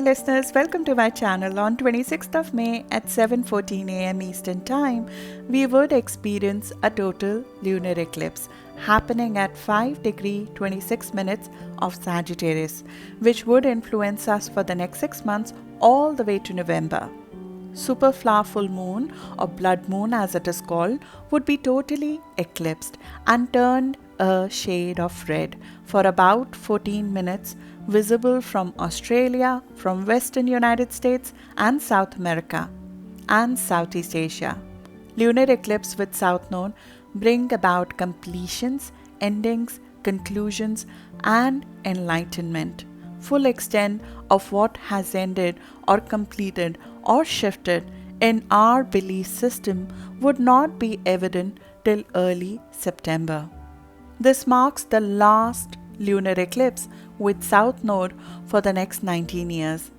listeners, welcome to my channel. On 26th of May at 7:14 a.m. Eastern Time, we would experience a total lunar eclipse happening at 5 degree 26 minutes of Sagittarius, which would influence us for the next 6 months all the way to November. Superflower full moon, or blood moon as it is called, would be totally eclipsed and turned a shade of red for about 14 minutes, visible from Australia, from Western United States and South America and Southeast Asia. Lunar eclipse with South Node bring about completions, endings, conclusions and enlightenment. Full extent of what has ended or completed or shifted in our belief system would not be evident till early September. This marks the last lunar eclipse with South Node for the next 19 years.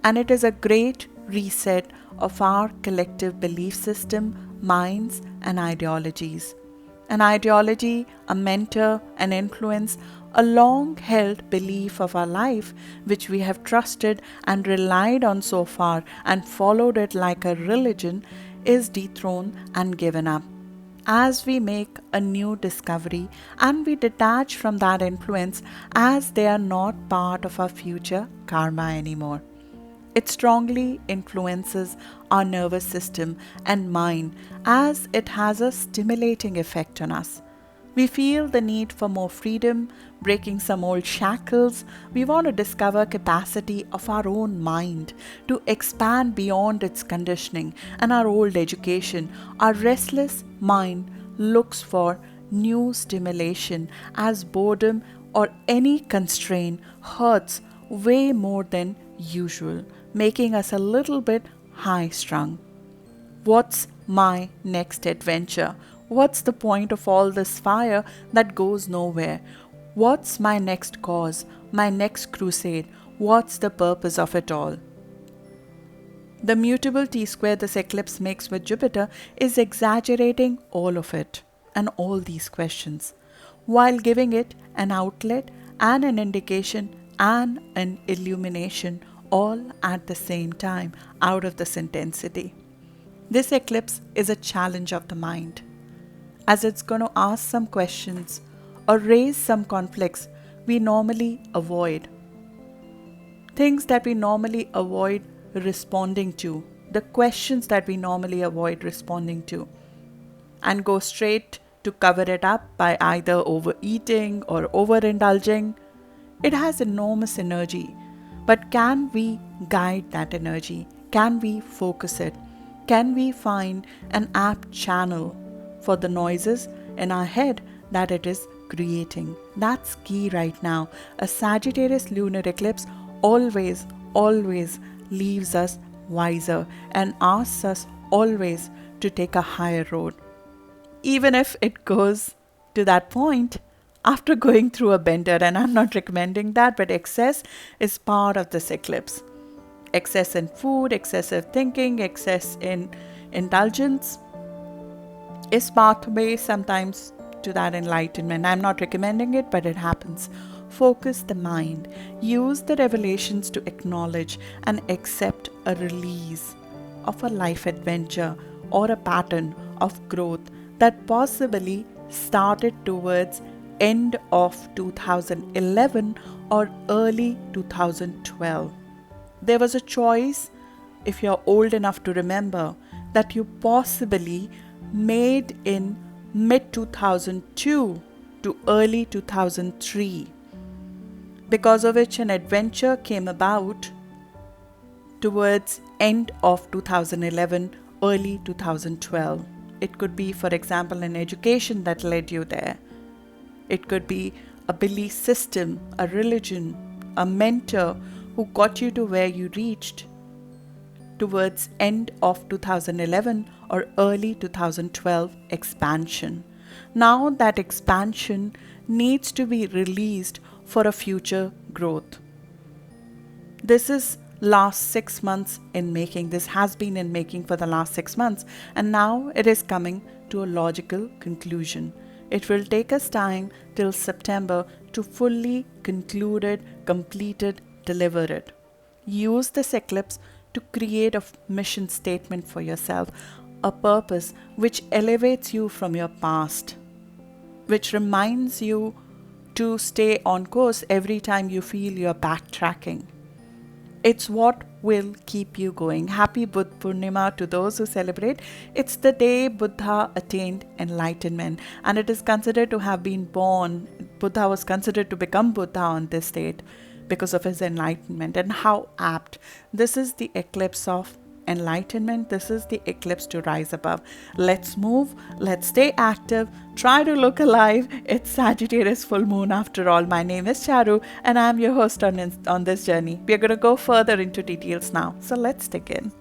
And it is a great reset of our collective belief system, minds and ideologies. An ideology, a mentor, an influence, a long-held belief of our life which we have trusted and relied on so far and followed it like a religion is dethroned and given up. As we make a new discovery and we detach from that influence as they are not part of our future karma anymore. It strongly influences our nervous system and mind as it has a stimulating effect on us. We feel the need for more freedom, breaking some old shackles. We want to discover capacity of our own mind to expand beyond its conditioning and our old education. Our restless mind looks for new stimulation as boredom or any constraint hurts way more than usual, making us a little bit high-strung. What's my next adventure? What's the point of all this fire that goes nowhere? What's my next cause? My next crusade? What's the purpose of it all? The mutable T-square this eclipse makes with Jupiter is exaggerating all of it and all these questions, while giving it an outlet and an indication and an illumination all at the same time out of this intensity. This eclipse is a challenge of the mind, as it's going to ask some questions or raise some conflicts we normally avoid. Things that we normally avoid responding to, the questions that we normally avoid responding to, and go straight to cover it up by either overeating or overindulging. It has enormous energy, but can we guide that energy? Can we focus it? Can we find an apt channel for the noises in our head that it is creating? That's key right now. A Sagittarius lunar eclipse always leaves us wiser and asks us always to take a higher road. Even if it goes to that point after going through a bender, and I'm not recommending that, but excess is part of this eclipse. Excess in food, excessive thinking, excess in indulgence is pathway sometimes to that enlightenment. I'm not recommending it, but it happens. Focus the mind. Use the revelations to acknowledge and accept a release of a life adventure or a pattern of growth that possibly started towards end of 2011 or early 2012. There was a choice, if you're old enough to remember, that you possibly made in mid-2002 to early 2003, because of which an adventure came about towards end of 2011, early 2012. It could be, for example, an education that led you there. It could be a belief system, a religion, a mentor who got you to where you reached towards end of 2011 or early 2012 expansion. Now that expansion needs to be released for a future growth. This is last 6 months in making. This has been in making for the last 6 months, and now it is coming to a logical conclusion. It will take us time till September to fully conclude it, complete it, deliver it. Use this eclipse to create a mission statement for yourself, a purpose which elevates you from your past, which reminds you to stay on course every time you feel you're backtracking. It's what will keep you going. Happy Buddha Purnima to those who celebrate. It's the day Buddha attained enlightenment, and it is considered to have been born. Buddha was considered to become Buddha on this date because of his enlightenment. And how apt. This is the eclipse of enlightenment. This is the eclipse to rise above. Let's move. Let's stay active. Try to look alive. It's Sagittarius full moon after all. My name is Charu and I'm your host on this journey. We're going to go further into details now. So let's dig in.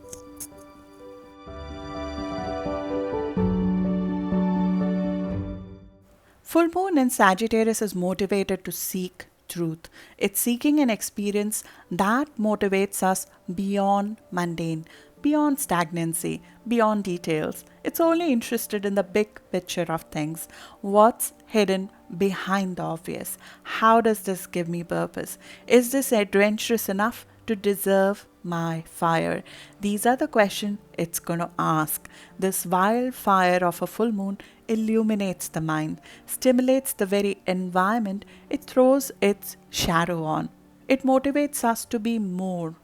Full moon in Sagittarius is motivated to seek truth. It's seeking an experience that motivates us beyond mundane, beyond stagnancy, beyond details. It's only interested in the big picture of things. What's hidden behind the obvious? How does this give me purpose? Is this adventurous enough to deserve my fire? These are the questions it's going to ask. This wildfire of a full moon illuminates the mind, stimulates the very environment it throws its shadow on. It motivates us to be more.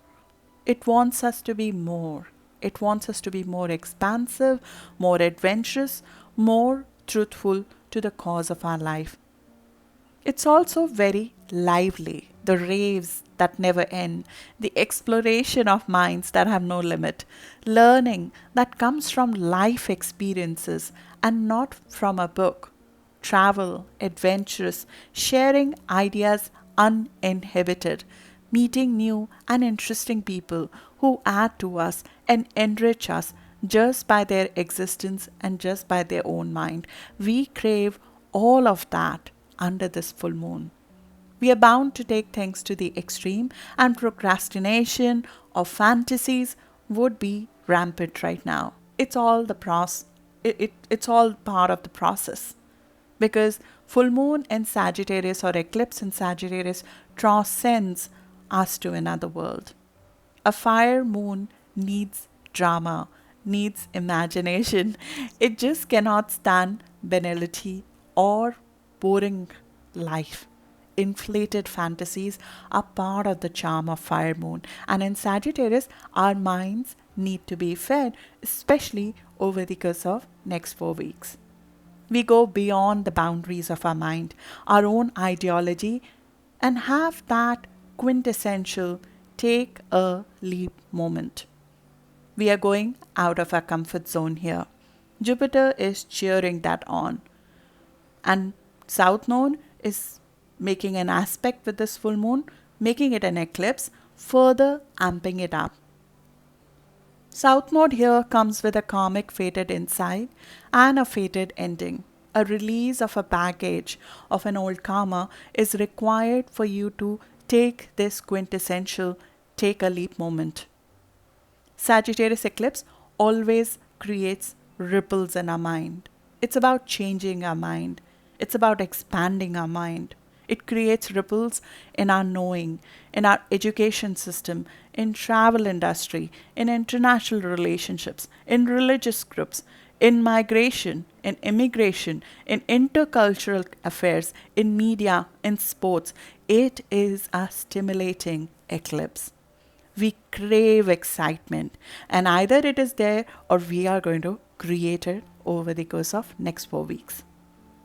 It wants us to be more. It wants us to be more expansive, more adventurous, more truthful to the cause of our life. It's also very lively, the raves that never end, the exploration of minds that have no limit, learning that comes from life experiences and not from a book, travel, adventurous, sharing ideas uninhibited, meeting new and interesting people who add to us and enrich us just by their existence and just by their own mind. We crave all of that under this full moon. We are bound to take things to the extreme, and procrastination or fantasies would be rampant right now. It's all it's all part of the process, because full moon in Sagittarius or eclipse in Sagittarius transcends us to another world. A fire moon needs drama, needs imagination. It just cannot stand banality or boring life. Inflated fantasies are part of the charm of fire moon, and in Sagittarius our minds need to be fed, especially over the course of next 4 weeks. We go beyond the boundaries of our mind, our own ideology, and have that quintessential take a leap moment. We are going out of our comfort zone here. Jupiter is cheering that on, and South Node is making an aspect with this full moon, making it an eclipse, further amping it up. South Node here comes with a karmic fated insight and a fated ending. A release of a baggage of an old karma is required for you to take this quintessential take a leap moment. Sagittarius eclipse always creates ripples in our mind. It's about changing our mind. It's about expanding our mind. It creates ripples in our knowing, in our education system, in travel industry, in international relationships, in religious groups, in migration, in immigration, in intercultural affairs, in media, in sports. It is a stimulating eclipse. We crave excitement, and either it is there or we are going to create it over the course of next 4 weeks.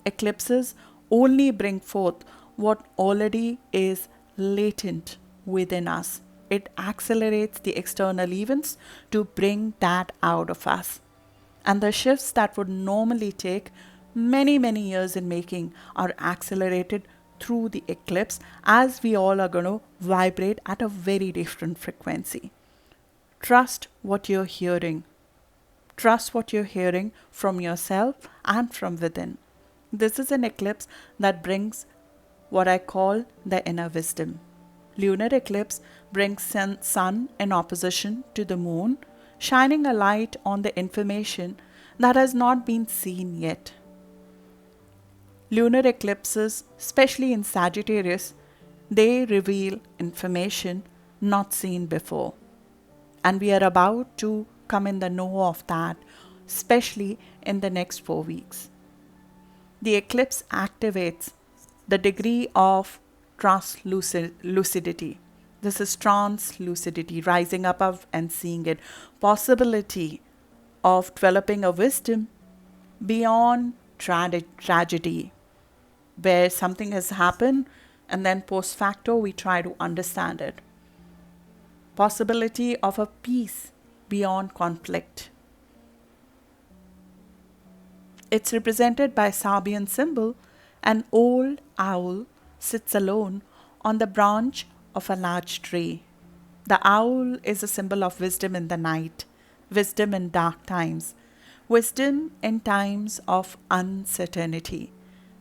Eclipses only bring forth what already is latent within us. It accelerates the external events to bring that out of us. And the shifts that would normally take many, many years in making are accelerated through the eclipse, as we all are going to vibrate at a very different frequency. Trust what you're hearing. Trust what you're hearing from yourself and from within. This is an eclipse that brings what I call the inner wisdom. Lunar eclipse brings sun in opposition to the moon, shining a light on the information that has not been seen yet. Lunar eclipses, especially in Sagittarius, they reveal information not seen before. And we are about to come in the know of that, especially in the next 4 weeks. The eclipse activates the degree of translucidity. This is translucidity, rising above and seeing it. Possibility of developing a wisdom beyond tragedy, where something has happened and then post facto we try to understand it. Possibility of a peace beyond conflict. It's represented by Sabian symbol. An old owl sits alone on the branch of a large tree. The owl is a symbol of wisdom in the night, wisdom in dark times, wisdom in times of uncertainty.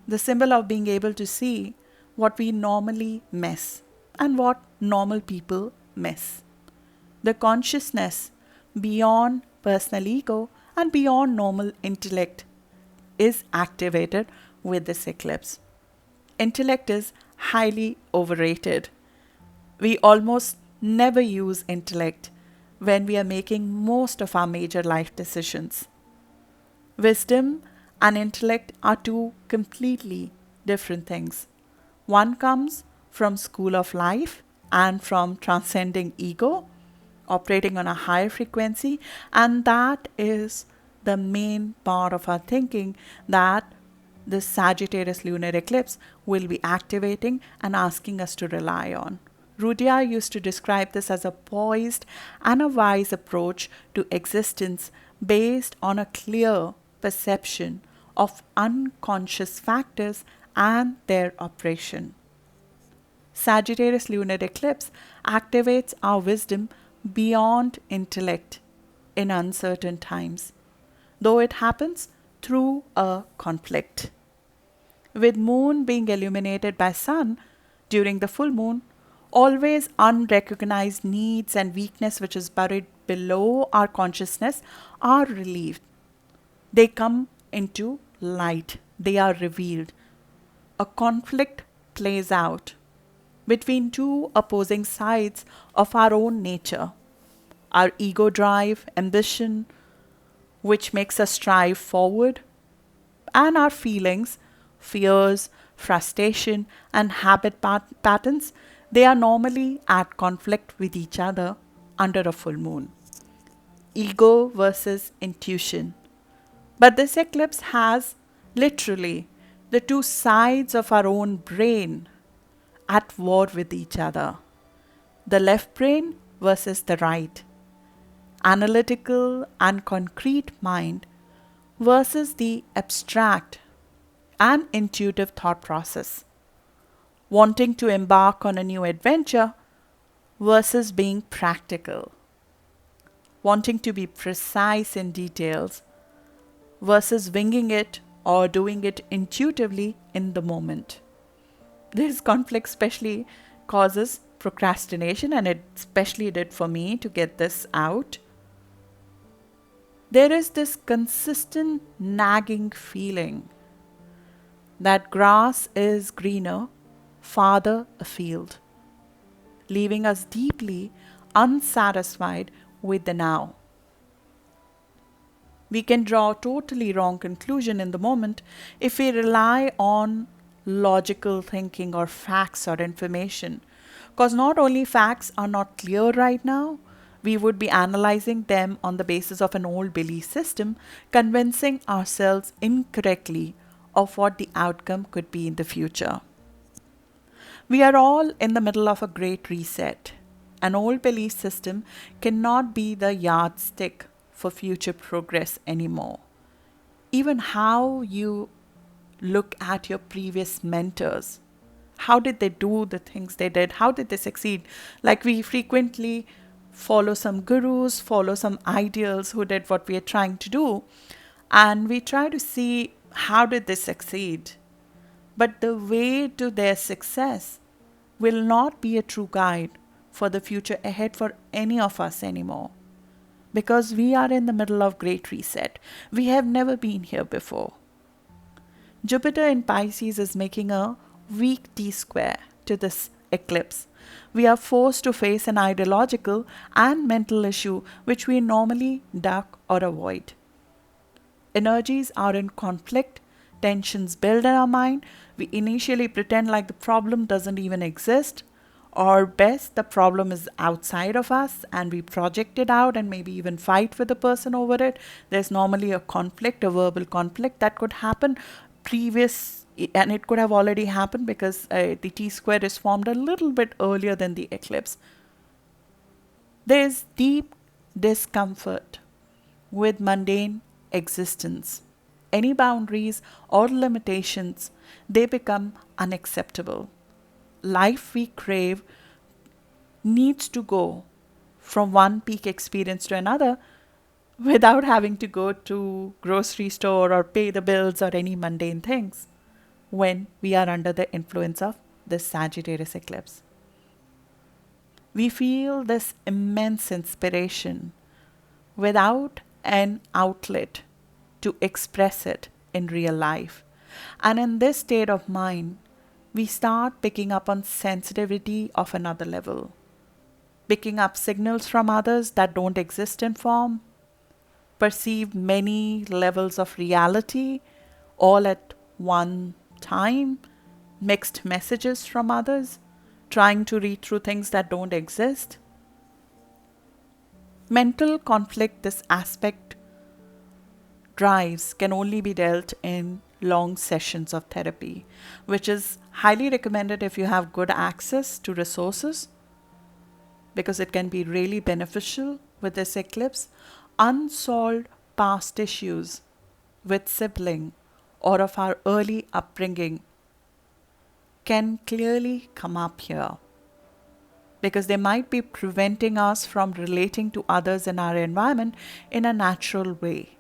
The symbol of being able to see what we normally miss and what normal people miss. The consciousness beyond personal ego and beyond normal intellect is activated with this eclipse. Intellect is highly overrated. We almost never use intellect when we are making most of our major life decisions. Wisdom and intellect are two completely different things. One comes from school of life and from transcending ego, operating on a higher frequency, and that is the main part of our thinking that this Sagittarius lunar eclipse will be activating and asking us to rely on. Rudyard used to describe this as a poised and a wise approach to existence based on a clear perception of unconscious factors and their operation. Sagittarius lunar eclipse activates our wisdom beyond intellect in uncertain times, though it happens through a conflict. With moon being illuminated by sun during the full moon, always unrecognized needs and weakness which is buried below our consciousness are relieved. They come into light. They are revealed. A conflict plays out between two opposing sides of our own nature. Our ego drive, ambition, which makes us strive forward, and our feelings, fears, frustration, and habit patterns, they are normally at conflict with each other under a full moon. Ego versus intuition. But this eclipse has literally the two sides of our own brain at war with each other. The left brain versus the right. Analytical and concrete mind versus the abstract and intuitive thought process. Wanting to embark on a new adventure versus being practical. Wanting to be precise in details versus winging it or doing it intuitively in the moment. This conflict especially causes procrastination, and it especially did for me to get this out. There is this consistent nagging feeling that grass is greener farther afield, leaving us deeply unsatisfied with the now. We can draw a totally wrong conclusion in the moment if we rely on logical thinking or facts or information. Because not only facts are not clear right now, we would be analyzing them on the basis of an old belief system, convincing ourselves incorrectly of what the outcome could be in the future. We are all in the middle of a great reset. An old belief system cannot be the yardstick for future progress anymore. Even how you look at your previous mentors. How did they do the things they did? How did they succeed? Like we frequently follow some gurus, follow some ideals who did what we are trying to do, and we try to see how did they succeed. But the way to their success will not be a true guide for the future ahead for any of us anymore. Because we are in the middle of great reset. We have never been here before. Jupiter in Pisces is making a weak T-square to this eclipse, we are forced to face an ideological and mental issue which we normally duck or avoid. Energies are in conflict, tensions build in our mind, we initially pretend like the problem doesn't even exist, or best, the problem is outside of us and we project it out and maybe even fight with the person over it. There's normally a conflict, a verbal conflict that could happen previous, and it could have already happened because the T square is formed a little bit earlier than the eclipse. There is deep discomfort with mundane existence. Any boundaries or limitations, they become unacceptable. Life we crave needs to go from one peak experience to another without having to go to grocery store or pay the bills or any mundane things when we are under the influence of this Sagittarius eclipse. We feel this immense inspiration without an outlet to express it in real life. And in this state of mind, we start picking up on sensitivity of another level, picking up signals from others that don't exist in form, perceive many levels of reality all at one time, mixed messages from others, trying to read through things that don't exist. Mental conflict, this aspect drives, can only be dealt in long sessions of therapy, which is highly recommended if you have good access to resources, because it can be really beneficial with this eclipse. Unsolved past issues with sibling or of our early upbringing can clearly come up here, because they might be preventing us from relating to others in our environment in a natural way.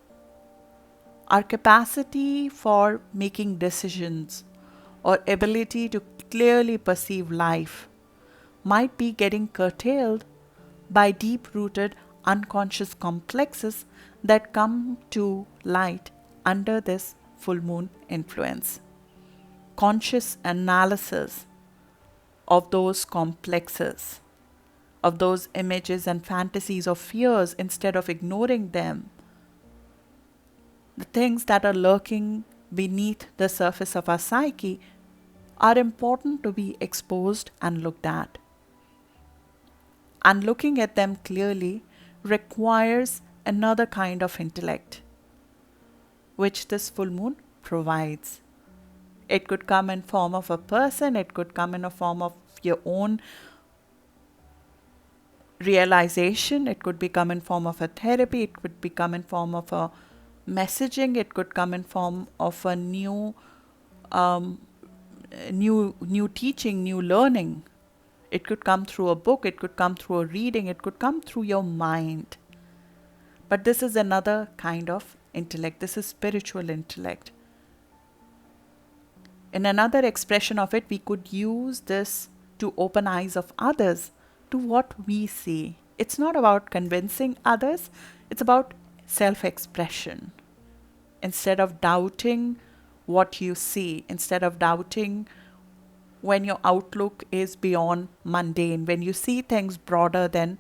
Our capacity for making decisions or ability to clearly perceive life might be getting curtailed by deep-rooted unconscious complexes that come to light under this full moon influence. Conscious analysis of those complexes, of those images and fantasies of fears, instead of ignoring them, the things that are lurking beneath the surface of our psyche, are important to be exposed and looked at. And looking at them clearly requires another kind of intellect, which this full moon provides. It could come in form of a person, it could come in a form of your own realization, it could become in form of a therapy, it could become in form of a messaging, it could come in form of a new teaching, new learning. It could come through a book, it could come through a reading, it could come through your mind. But this is another kind of intellect. This is spiritual intellect. In another expression of it, we could use this to open eyes of others to what we see. It's not about convincing others, it's about self-expression. Instead of doubting what you see, instead of doubting when your outlook is beyond mundane, when you see things broader than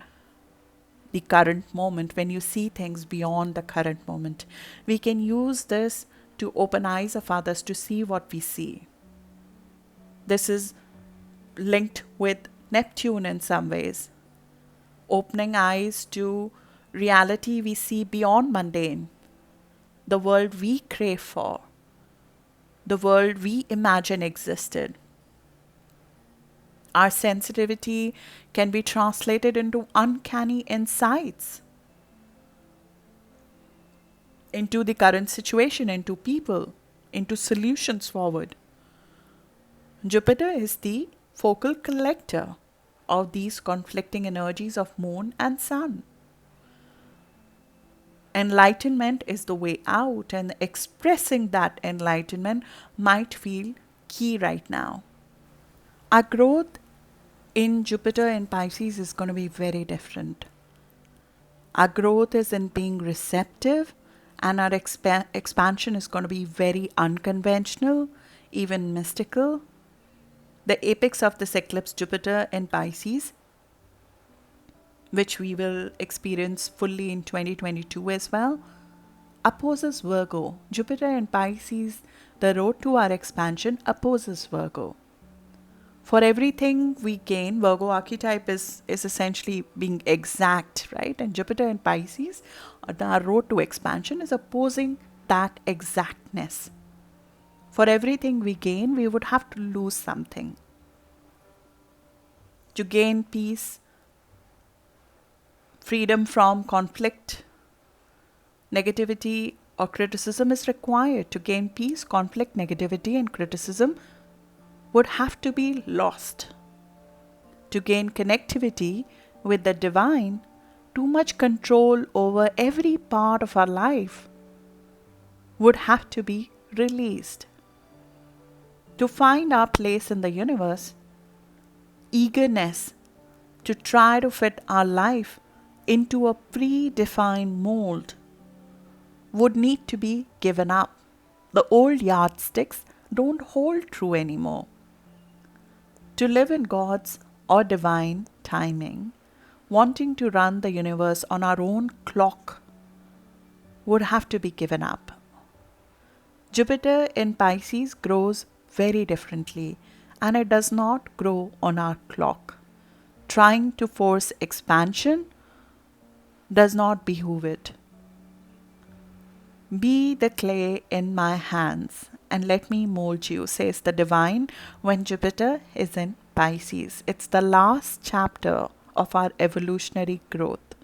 the current moment, when you see things beyond the current moment, we can use this to open eyes of others to see what we see. This is linked with Neptune in some ways, opening eyes to reality we see beyond mundane, the world we crave for, the world we imagine existed. Our sensitivity can be translated into uncanny insights into the current situation, into people, into solutions forward. Jupiter is the focal collector of these conflicting energies of moon and sun. Enlightenment is the way out, and expressing that enlightenment might feel key right now. Our growth in Jupiter in Pisces is going to be very different. Our growth is in being receptive, and our expansion is going to be very unconventional, even mystical. The apex of this eclipse, Jupiter in Pisces, which we will experience fully in 2022 as well, opposes Virgo. Jupiter in Pisces, the road to our expansion, opposes Virgo. For everything we gain, Virgo archetype is essentially being exact, right? And Jupiter in Pisces, our road to expansion, is opposing that exactness. For everything we gain, we would have to lose something. To gain peace, freedom from conflict, negativity, or criticism is required. To gain peace, conflict, negativity, and criticism would have to be lost. To gain connectivity with the divine, too much control over every part of our life would have to be released. To find our place in the universe, eagerness to try to fit our life into a predefined mold would need to be given up. The old yardsticks don't hold true anymore. To live in God's or divine timing, wanting to run the universe on our own clock would have to be given up. Jupiter in Pisces grows very differently, and it does not grow on our clock. Trying to force expansion does not behoove it. Be the clay in my hands and let me mold you, says the divine when Jupiter is in Pisces. It's the last chapter of our evolutionary growth,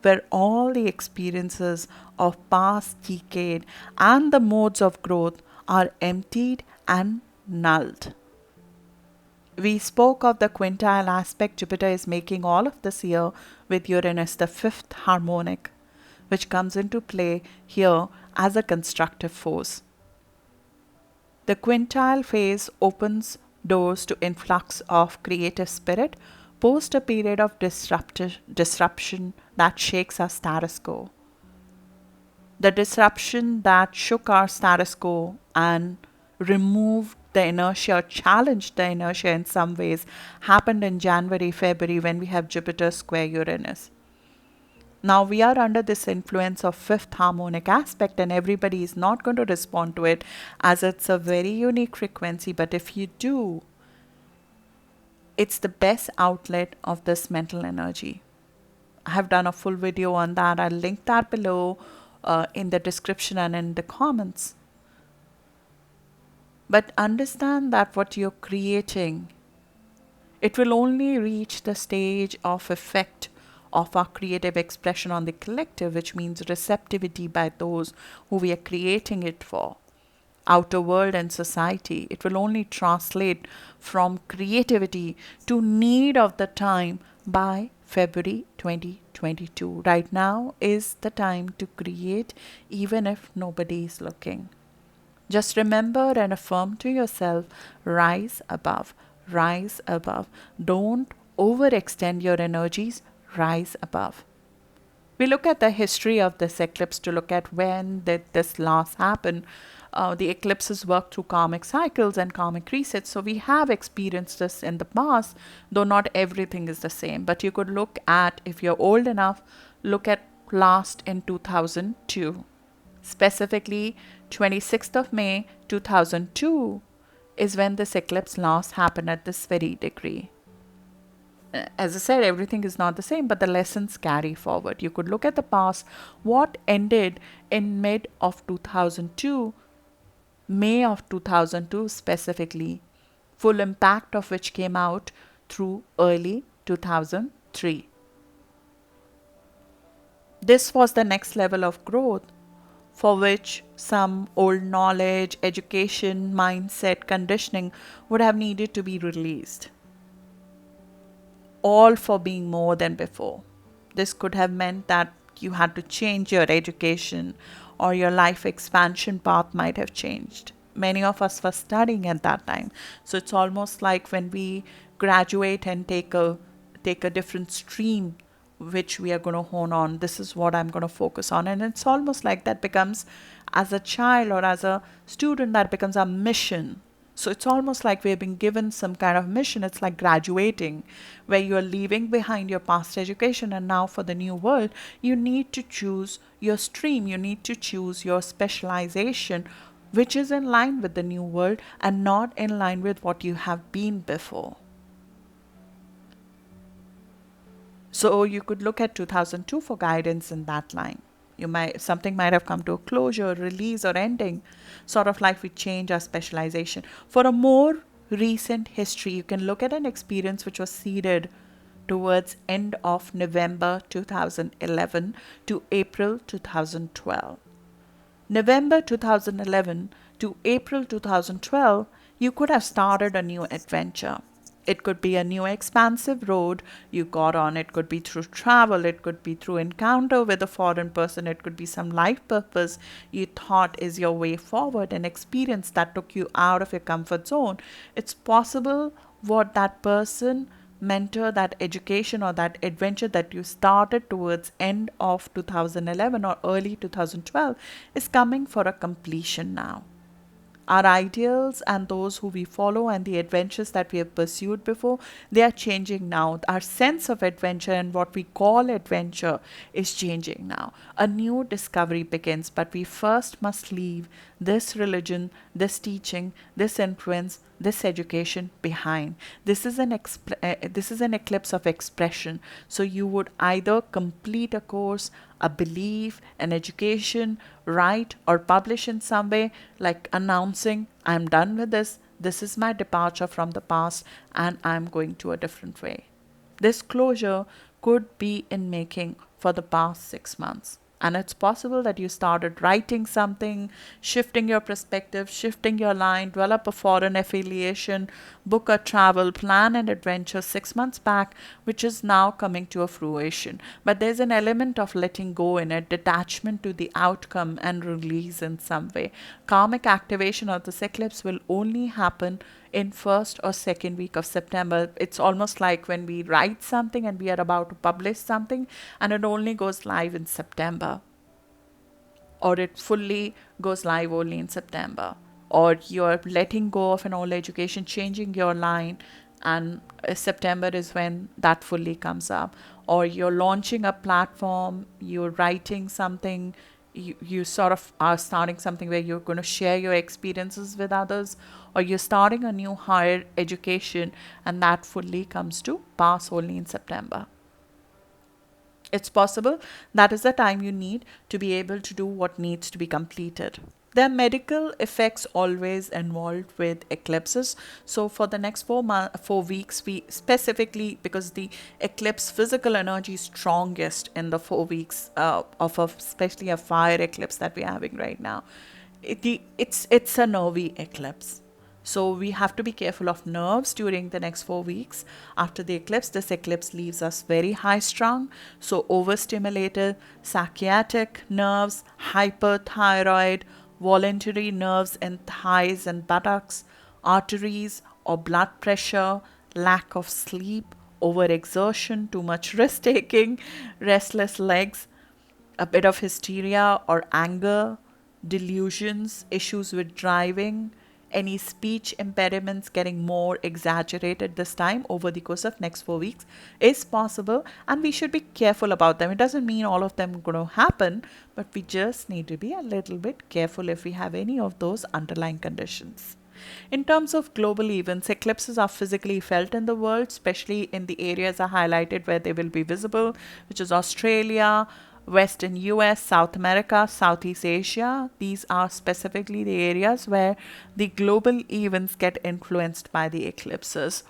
where all the experiences of past decade and the modes of growth are emptied and nulled. We spoke of the quintile aspect Jupiter is making all of this year with Uranus, the fifth harmonic, which comes into play here as a constructive force. The quintile phase opens doors to influx of creative spirit post a period of disruption that shakes our status quo. The disruption that shook our status quo and removed the inertia, challenged the inertia in some ways, happened in January, February when we have Jupiter square Uranus. Now we are under this influence of fifth harmonic aspect, and everybody is not going to respond to it as it's a very unique frequency. But if you do, it's the best outlet of this mental energy. I have done a full video on that. I'll link that below in the description and in the comments. But understand that what you're creating, it will only reach the stage of effect of our creative expression on the collective, which means receptivity by those who we are creating it for, outer world and society. It will only translate from creativity to need of the time by February 2022. Right now is the time to create, even if nobody is looking. Just remember and affirm to yourself, rise above, rise above. Don't overextend your energies. Rise above. We look at the history of this eclipse to look at when did this last happen. The eclipses work through karmic cycles and karmic resets. So we have experienced this in the past, though not everything is the same. But you could look at, if you're old enough, look at last in 2002. Specifically, 26th of May 2002 is when this eclipse last happened at this very degree. As I said, everything is not the same, but the lessons carry forward. You could look at the past, what ended in mid of 2002, May of 2002 specifically, full impact of which came out through early 2003. This was the next level of growth for which some old knowledge, education, mindset, conditioning would have needed to be released. All for being more than before. This could have meant that you had to change your education or your life expansion path might have changed. Many of us were studying at that time. So it's almost like when we graduate and take a different stream which we are going to hone on. This is what I'm going to focus on. And it's almost like that becomes, as a child or as a student, that becomes our mission. So it's almost like we've been given some kind of mission. It's like graduating, where you're leaving behind your past education, and now for the new world, you need to choose your stream, you need to choose your specialization, which is in line with the new world and not in line with what you have been before. So you could look at 2002 for guidance in that line. Something might have come to a closure, release, or ending, sort of like we change our specialization. For a more recent history, you can look at an experience which was seeded towards end of November 2011 to April 2012. November 2011 to April 2012, you could have started a new adventure. It could be a new expansive road you got on. It could be through travel. It could be through encounter with a foreign person. It could be some life purpose you thought is your way forward, an experience that took you out of your comfort zone. It's possible what that person, mentor, that education or that adventure that you started towards end of 2011 or early 2012 is coming for a completion now. Our ideals and those who we follow and the adventures that we have pursued before, they are changing now. Our sense of adventure and what we call adventure is changing now. A new discovery begins, but we first must leave this religion, this teaching, this influence, this education behind. This is an eclipse of expression. So you would either complete a course, a belief, an education, write or publish in some way, like announcing, I'm done with this. This is my departure from the past, and I'm going to a different way. This closure could be in making for the past 6 months. And it's possible that you started writing something, shifting your perspective, shifting your line, develop a foreign affiliation, book a travel, plan an adventure 6 months back, which is now coming to a fruition. But there's an element of letting go in it, detachment to the outcome and release in some way. Karmic activation of this eclipse will only happen in first or second week of September. It's almost like when we write something and we are about to publish something and it only goes live in September, or it fully goes live only in September, or you're letting go of an old education, changing your line, and September is when that fully comes up, or you're launching a platform, you're writing something, you sort of are starting something where you're going to share your experiences with others, or you're starting a new higher education, and that fully comes to pass only in September. It's possible that is the time you need to be able to do what needs to be completed. There are medical effects always involved with eclipses. So for the next 4 weeks, we specifically, because the eclipse physical energy is strongest in the 4 weeks especially a fire eclipse that we're having right now. It's a nervy eclipse. So we have to be careful of nerves during the next 4 weeks. After the eclipse, this eclipse leaves us very high strung, so overstimulated, sciatic nerves, hyperthyroid, voluntary nerves in thighs and buttocks, arteries or blood pressure, lack of sleep, overexertion, too much risk taking, restless legs, a bit of hysteria or anger, delusions, issues with driving, any speech impediments getting more exaggerated this time over the course of next 4 weeks is possible, and we should be careful about them. It doesn't mean all of them are going to happen, but we just need to be a little bit careful if we have any of those underlying conditions. In terms of global events, eclipses are physically felt in the world, especially in the areas I highlighted where they will be visible, which is Australia, Western US, South America, Southeast Asia. These are specifically the areas where the global events get influenced by the eclipses.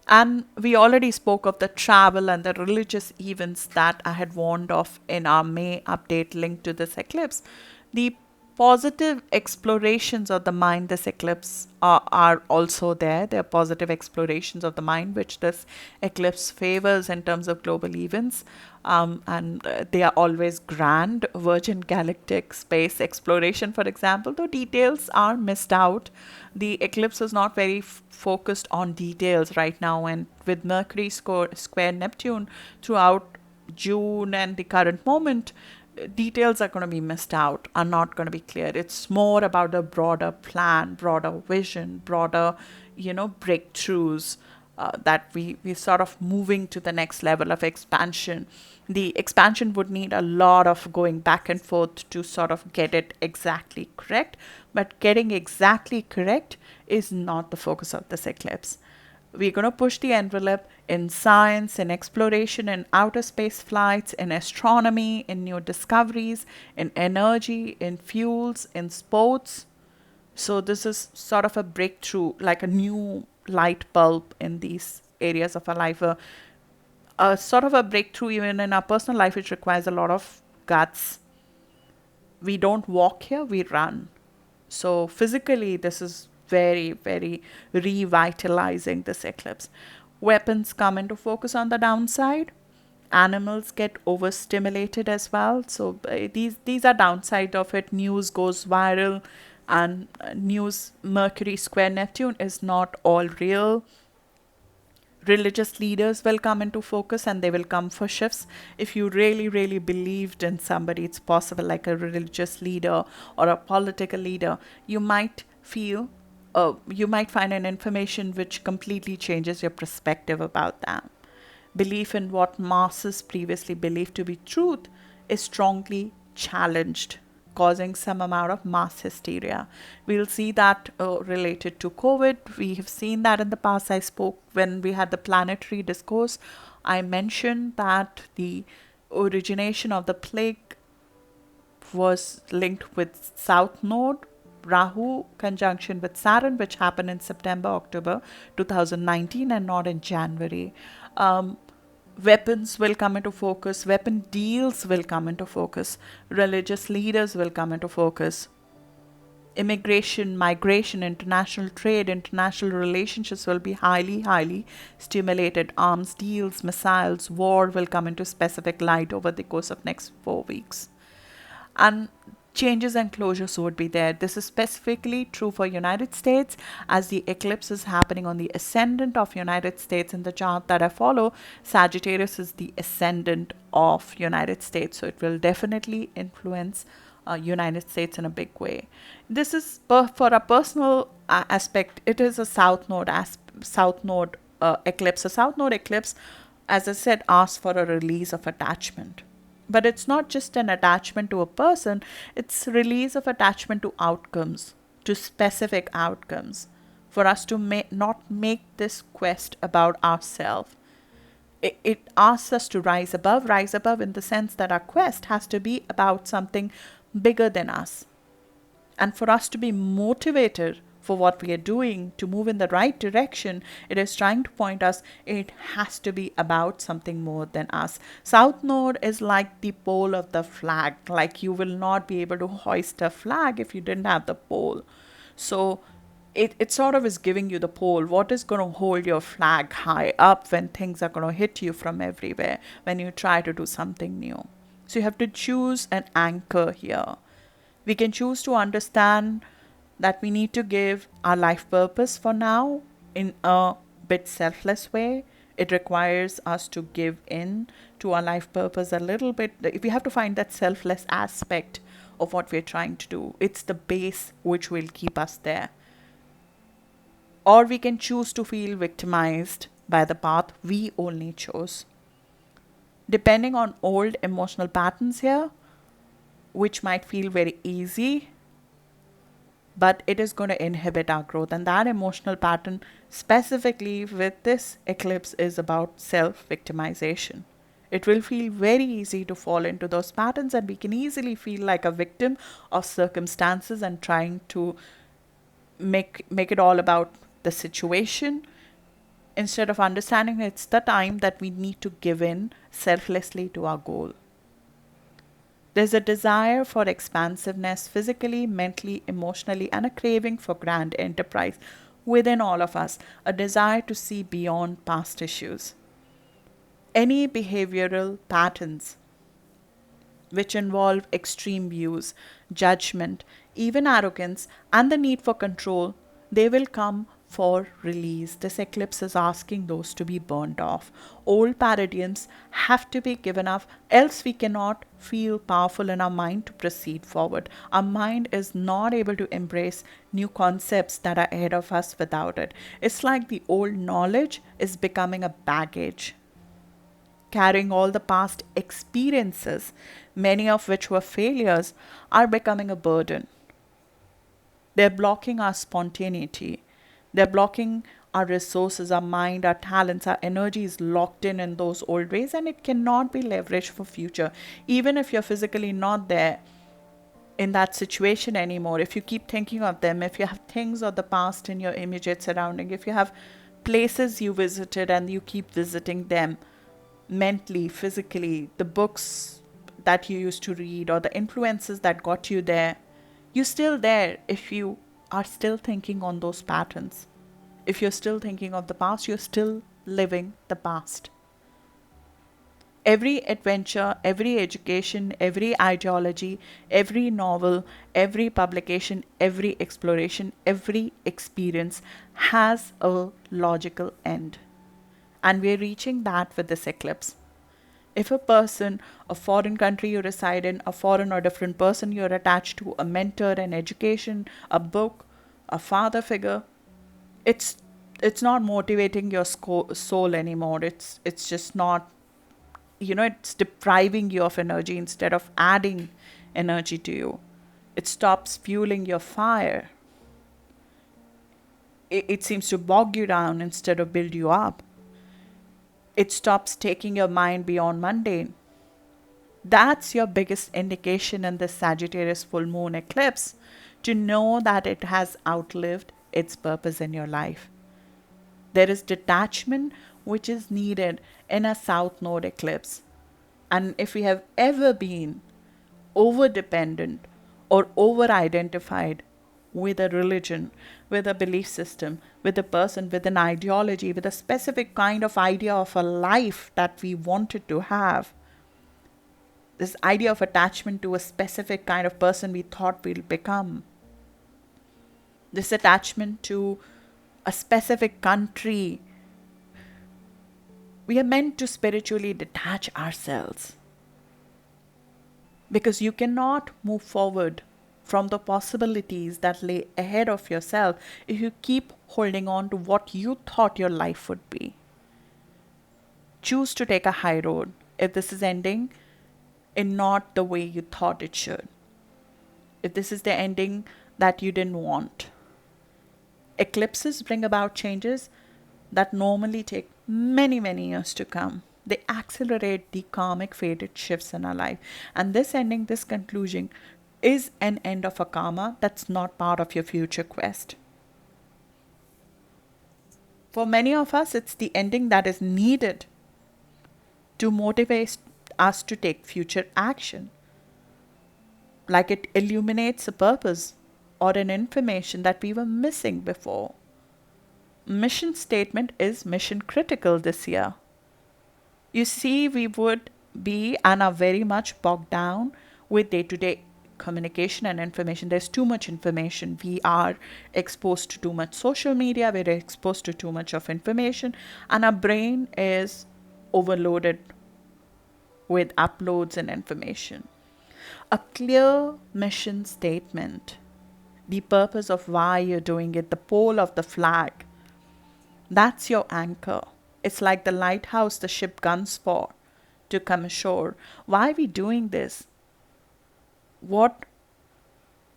And we already spoke of the travel and the religious events that I had warned of in our May update linked to this eclipse. The positive explorations of the mind this eclipse are also there. There are positive explorations of the mind which this eclipse favors in terms of global events, and they are always grand. Virgin galactic space exploration, for example, though details are missed out. The eclipse is not very focused on details right now, and with Mercury square Neptune throughout June and the current moment, details are going to be missed out, are not going to be clear. It's more about a broader plan, broader vision, broader, breakthroughs, that we're sort of moving to the next level of expansion. The expansion would need a lot of going back and forth to sort of get it exactly correct, but getting exactly correct is not the focus of this eclipse. We're going to push the envelope in science, in exploration, in outer space flights, in astronomy, in new discoveries, in energy, in fuels, in sports. So, this is sort of a breakthrough, like a new light bulb in these areas of our life. A sort of a breakthrough even in our personal life, which requires a lot of guts. We don't walk here, we run. So physically, this is very, very revitalizing this eclipse. Weapons come into focus on the downside. Animals get overstimulated as well. So these are downside of it. News goes viral, and news Mercury square Neptune is not all real. Religious leaders will come into focus, and they will come for shifts. If you really, really believed in somebody, it's possible, like a religious leader or a political leader, you might feel, you might find an information which completely changes your perspective about them. Belief in what masses previously believed to be truth is strongly challenged, causing some amount of mass hysteria. We'll see that related to COVID. We have seen that in the past. I spoke when we had the planetary discourse. I mentioned that the origination of the plague was linked with South Node, Rahu conjunction with Saturn, which happened in September, October 2019, and not in January. Weapons will come into focus, weapon deals will come into focus, religious leaders will come into focus. Immigration, migration, international trade, international relationships will be highly, highly stimulated. Arms deals, missiles, war will come into specific light over the course of next 4 weeks. And changes and closures would be there. This is specifically true for United States, as the eclipse is happening on the ascendant of United States. In the chart that I follow, Sagittarius is the ascendant of United States, so it will definitely influence United States in a big way. This is for a personal aspect. It is a south node eclipse. A south node eclipse, as I said, asks for a release of attachment. But it's not just an attachment to a person, it's release of attachment to outcomes, to specific outcomes, for us to not make this quest about ourselves. It asks us to rise above in the sense that our quest has to be about something bigger than us. And for us to be motivated for what we are doing, to move in the right direction, it is trying to point us, it has to be about something more than us. South Node is like the pole of the flag. Like, you will not be able to hoist a flag if you didn't have the pole. So it sort of is giving you the pole. What is going to hold your flag high up when things are going to hit you from everywhere, when you try to do something new? So you have to choose an anchor here. We can choose to understand that we need to give our life purpose for now in a bit selfless way. It requires us to give in to our life purpose a little bit. We have to find that selfless aspect of what we're trying to do. It's the base which will keep us there. Or we can choose to feel victimized by the path we only chose. Depending on old emotional patterns here, which might feel very easy, but it is going to inhibit our growth. And that emotional pattern, specifically with this eclipse, is about self-victimization. It will feel very easy to fall into those patterns, and we can easily feel like a victim of circumstances and trying to make it all about the situation, instead of understanding it's the time that we need to give in selflessly to our goal. There's a desire for expansiveness physically, mentally, emotionally, and a craving for grand enterprise within all of us, a desire to see beyond past issues. Any behavioral patterns which involve extreme views, judgment, even arrogance, and the need for control, they will come for release. This eclipse is asking those to be burned off. Old paradigms have to be given up, else we cannot feel powerful in our mind to proceed forward. Our mind is not able to embrace new concepts that are ahead of us without it. It's like the old knowledge is becoming a baggage. Carrying all the past experiences, many of which were failures, are becoming a burden. They're blocking our spontaneity. They're blocking our resources, our mind, our talents, our energy is locked in those old ways, and it cannot be leveraged for future. Even if you're physically not there in that situation anymore, if you keep thinking of them, if you have things of the past in your immediate surrounding, if you have places you visited and you keep visiting them mentally, physically, the books that you used to read or the influences that got you there, you're still there if you are still thinking on those patterns. If you're still thinking of the past, you're still living the past. Every adventure, every education, every ideology, every novel, every publication, every exploration, every experience has a logical end. And we're reaching that with this eclipse. If a person, a foreign country you reside in, a foreign or different person you're attached to, a mentor, an education, a book, a father figure, it's not motivating your soul anymore. It's just not, it's depriving you of energy instead of adding energy to you. It stops fueling your fire. It seems to bog you down instead of build you up. It stops taking your mind beyond mundane. That's your biggest indication in this Sagittarius full moon eclipse, to know that it has outlived its purpose in your life. There is detachment which is needed in a South Node eclipse. And if we have ever been over-dependent or over-identified with a religion, with a belief system, with a person, with an ideology, with a specific kind of idea of a life that we wanted to have, this idea of attachment to a specific kind of person we thought we'll become, this attachment to a specific country, we are meant to spiritually detach ourselves. Because you cannot move forward from the possibilities that lay ahead of yourself if you keep holding on to what you thought your life would be. Choose to take a high road if this is ending in not the way you thought it should. If this is the ending that you didn't want. Eclipses bring about changes that normally take many, many years to come. They accelerate the karmic fated shifts in our life. And this ending, this conclusion, is an end of a karma that's not part of your future quest. For many of us, it's the ending that is needed to motivate us to take future action. Like it illuminates a purpose or an information that we were missing before. Mission statement is mission critical this year. You see, we would be and are very much bogged down with day-to-day communication and information. There's too much information. We are exposed to too much social media. We're exposed to too much of information. And our brain is overloaded with uploads and information. A clear mission statement, the purpose of why you're doing it, the pole of the flag, that's your anchor. It's like the lighthouse the ship guns for to come ashore. Why are we doing this? What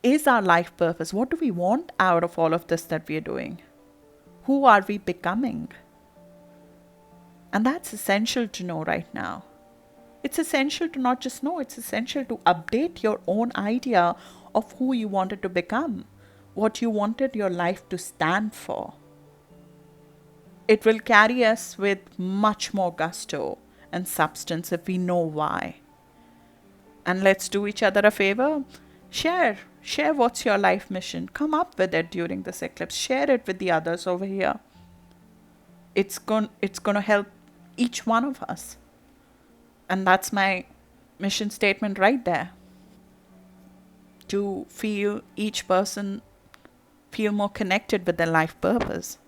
is our life purpose? What do we want out of all of this that we are doing? Who are we becoming? And that's essential to know right now. It's essential to not just know, it's essential to update your own idea of who you wanted to become, what you wanted your life to stand for. It will carry us with much more gusto and substance if we know why. And let's do each other a favor. Share what's your life mission. Come up with it during this eclipse. Share it with the others over here. It's going to help each one of us. And that's my mission statement right there. To feel each person feel more connected with their life purpose.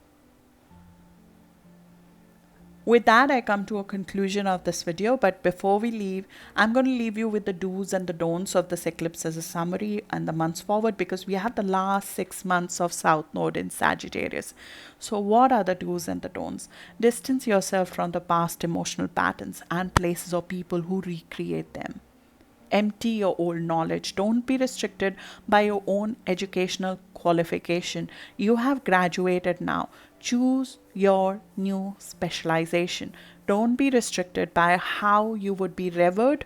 With that, I come to a conclusion of this video. But before we leave, I'm going to leave you with the do's and the don'ts of this eclipse as a summary and the months forward, because we have the last 6 months of South Node in Sagittarius. So what are the do's and the don'ts? Distance yourself from the past emotional patterns and places or people who recreate them. Empty your old knowledge. Don't be restricted by your own educational qualification. You have graduated now. Choose your new specialization. Don't be restricted by how you would be revered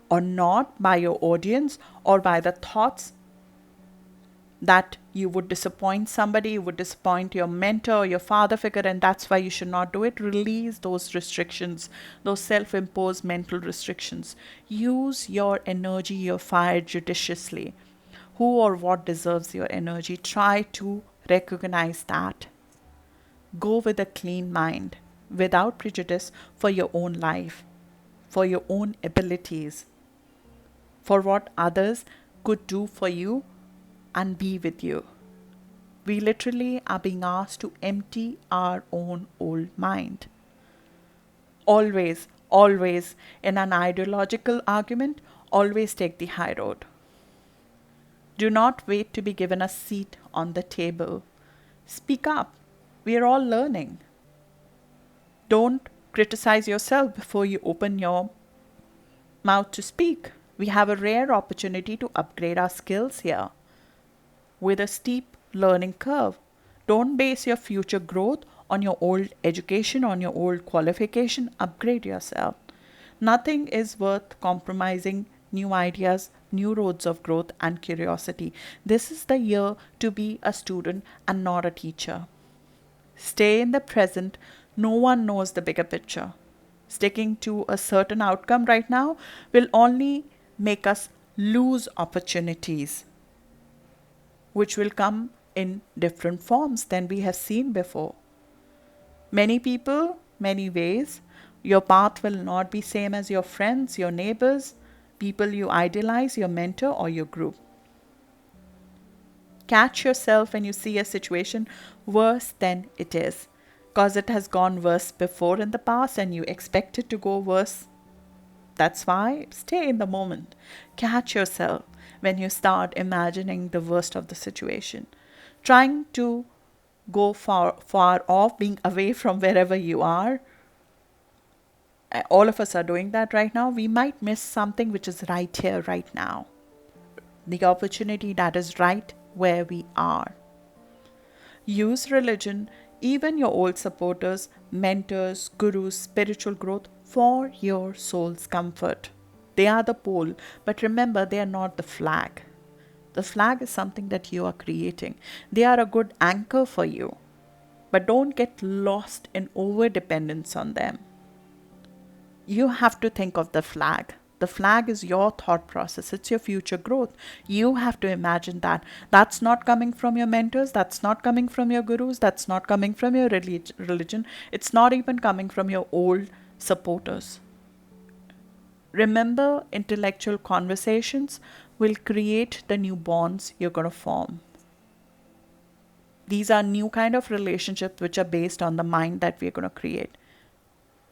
or not by your audience, or by the thoughts that you would disappoint somebody, you would disappoint your mentor or your father figure, and that's why you should not do it. Release those restrictions, those self-imposed mental restrictions. Use your energy, your fire, judiciously. Who or what deserves your energy? Try to recognize that. Go with a clean mind, without prejudice, for your own life, for your own abilities, for what others could do for you and be with you. We literally are being asked to empty our own old mind. Always, always, in an ideological argument, always take the high road. Do not wait to be given a seat on the table. Speak up. We are all learning. Don't criticize yourself before you open your mouth to speak. We have a rare opportunity to upgrade our skills here, with a steep learning curve. Don't base your future growth on your old education, on your old qualification. Upgrade yourself. Nothing is worth compromising new ideas, new roads of growth and curiosity. This is the year to be a student and not a teacher. Stay in the present. No one knows the bigger picture. Sticking to a certain outcome right now will only make us lose opportunities, which will come in different forms than we have seen before. Many people, many ways. Your path will not be same as your friends, your neighbors, people you idealize, your mentor or your group. Catch yourself when you see a situation worse than it is, because it has gone worse before in the past and you expect it to go worse. That's why stay in the moment. Catch yourself when you start imagining the worst of the situation, trying to go far off, being away from wherever you are. All of us are doing that right now. We might miss something which is right here, right now. The opportunity that is right where we are. Use religion, even your old supporters, mentors, gurus, spiritual growth, for your soul's comfort. They are the pole, but remember, they are not the flag. The flag is something that you are creating. They are a good anchor for you, but don't get lost in over-dependence on them. You have to think of the flag. The flag is your thought process. It's your future growth. You have to imagine that. That's not coming from your mentors. That's not coming from your gurus. That's not coming from your religion. It's not even coming from your old supporters. Remember, intellectual conversations will create the new bonds you're going to form. These are new kind of relationships which are based on the mind that we're going to create.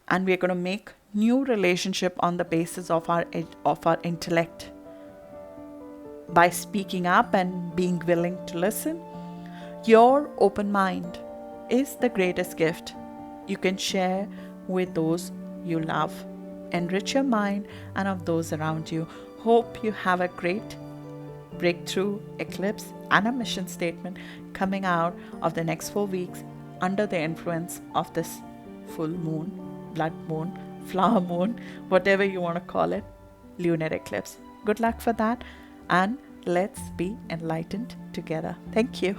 And we're going to make new relationship on the basis of our intellect. By speaking up and being willing to listen, your open mind is the greatest gift you can share with those you love. Enrich your mind and of those around you. Hope you have a great breakthrough eclipse and a mission statement coming out of the next 4 weeks under the influence of this full moon, blood moon, flower moon, whatever you want to call it, lunar eclipse. Good luck for that, and let's be enlightened together. Thank you.